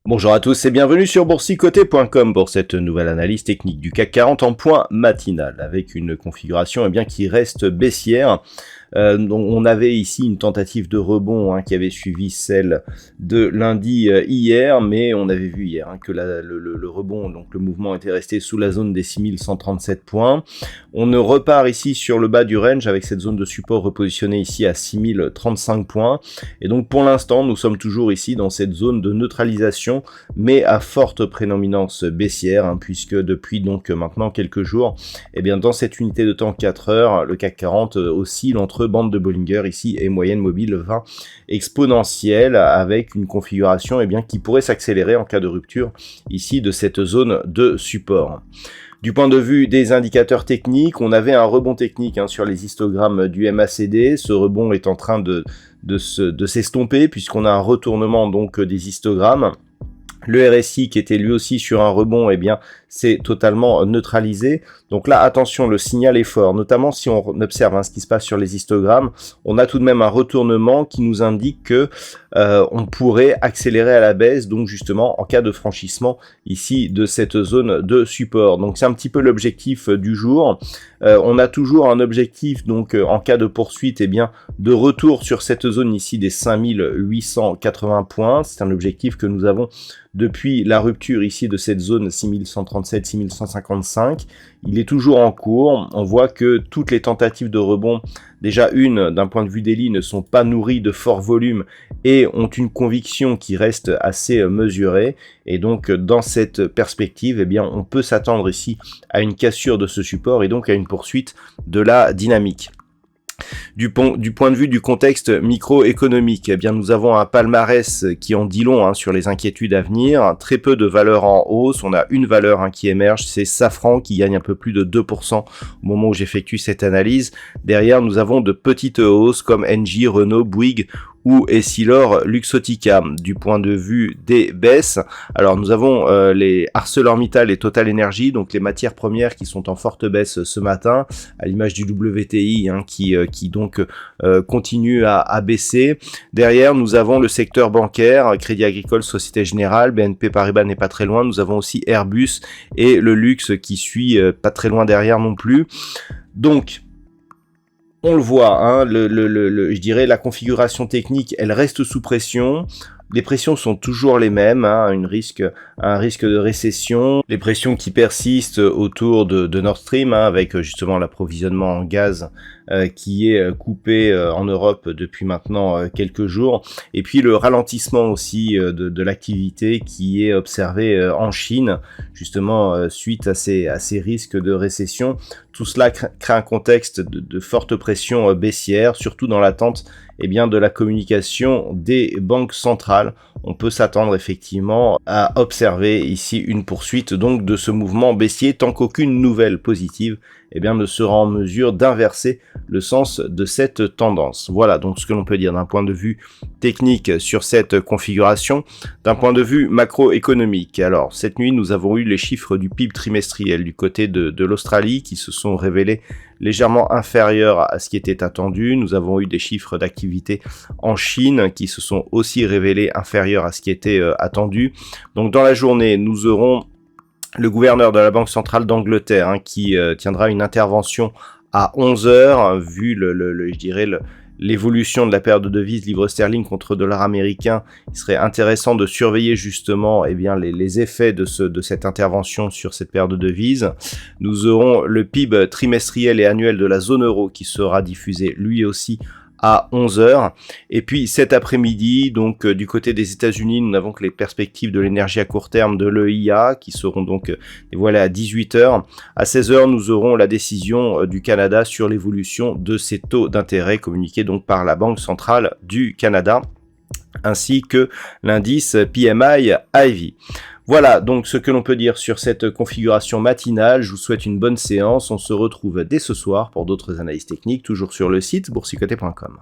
Bonjour à tous et bienvenue sur boursicoté.com pour cette nouvelle analyse technique du CAC 40 en point matinal avec une configuration qui reste baissière. On avait ici une tentative de rebond qui avait suivi celle de lundi hier, mais on avait vu hier que le rebond, donc le mouvement était resté sous la zone des 6137 points. On repart ici sur le bas du range avec cette zone de support repositionnée ici à 6035 points. Et donc pour l'instant, nous sommes toujours ici dans cette zone de neutralisation, mais à forte prédominance baissière, puisque depuis donc maintenant quelques jours, dans cette unité de temps 4 heures, le CAC 40 oscille entre bande de Bollinger ici et moyenne mobile 20 exponentielle avec une configuration qui pourrait s'accélérer en cas de rupture ici de cette zone de support. Du point de vue des indicateurs techniques, on avait un rebond technique sur les histogrammes du MACD. Ce rebond est en train de s'estomper puisqu'on a un retournement donc des histogrammes. Le RSI qui était lui aussi sur un rebond, c'est totalement neutralisé. Donc là, attention, le signal est fort, notamment si on observe ce qui se passe sur les histogrammes. On a tout de même un retournement qui nous indique que on pourrait accélérer à la baisse, donc justement en cas de franchissement ici de cette zone de support. Donc c'est un petit peu l'objectif du jour. On a toujours un objectif donc en cas de poursuite de retour sur cette zone ici des 5880 points. C'est un objectif que nous avons depuis la rupture ici de cette zone 6137-6155. Il est toujours en cours. On voit que toutes les tentatives de rebond, déjà d'un point de vue daily, ne sont pas nourries de fort volume et ont une conviction qui reste assez mesurée. Et donc dans cette perspective, on peut s'attendre ici à une cassure de ce support et donc à une poursuite de la dynamique. Du point de vue du contexte microéconomique, nous avons un palmarès qui en dit long sur les inquiétudes à venir, très peu de valeurs en hausse. On a une valeur qui émerge, c'est Safran qui gagne un peu plus de 2% au moment où j'effectue cette analyse. Derrière, nous avons de petites hausses comme Engie, Renault, Bouygues ou Essilor Luxottica. Du point de vue des baisses, alors nous avons les ArcelorMittal et Total Energy, donc les matières premières qui sont en forte baisse ce matin, à l'image du WTI qui donc continue à baisser. Derrière, nous avons le secteur bancaire, Crédit Agricole, Société Générale, BNP Paribas n'est pas très loin. Nous avons aussi Airbus et le luxe qui suit pas très loin derrière non plus. Donc on le voit, je dirais la configuration technique, elle reste sous pression. Les pressions sont toujours les mêmes, un risque de récession, les pressions qui persistent autour de Nord Stream, avec justement l'approvisionnement en gaz qui est coupé en Europe depuis maintenant quelques jours, et puis le ralentissement aussi de l'activité qui est observé en Chine, justement suite à ces risques de récession. Tout cela crée un contexte de forte pression baissière, surtout dans l'attente de la communication des banques centrales. On peut s'attendre effectivement à observer ici une poursuite donc de ce mouvement baissier tant qu'aucune nouvelle positive ne sera en mesure d'inverser le sens de cette tendance. Voilà donc ce que l'on peut dire d'un point de vue technique sur cette configuration. D'un point de vue macroéconomique, alors cette nuit nous avons eu les chiffres du PIB trimestriel du côté de l'Australie qui se sont révélés légèrement inférieurs à ce qui était attendu. Nous avons eu des chiffres d'activité en Chine qui se sont aussi révélés inférieurs à ce qui était attendu. Donc dans la journée, nous aurons le gouverneur de la Banque centrale d'Angleterre qui tiendra une intervention à 11h, vu l'évolution de la paire de devises livre sterling contre dollar américain. Il serait intéressant de surveiller justement les effets de cette intervention sur cette paire de devises. Nous aurons le PIB trimestriel et annuel de la zone euro qui sera diffusé lui aussi à 11h. Et puis cet après-midi, donc du côté des États-Unis, nous n'avons que les perspectives de l'énergie à court terme de l'EIA qui seront donc dévoilées à 18h. À 16h, nous aurons la décision du Canada sur l'évolution de ses taux d'intérêt communiqués donc par la Banque centrale du Canada, ainsi que l'indice PMI Ivy. Voilà donc ce que l'on peut dire sur cette configuration matinale. Je vous souhaite une bonne séance. On se retrouve dès ce soir pour d'autres analyses techniques, toujours sur le site boursicoté.com.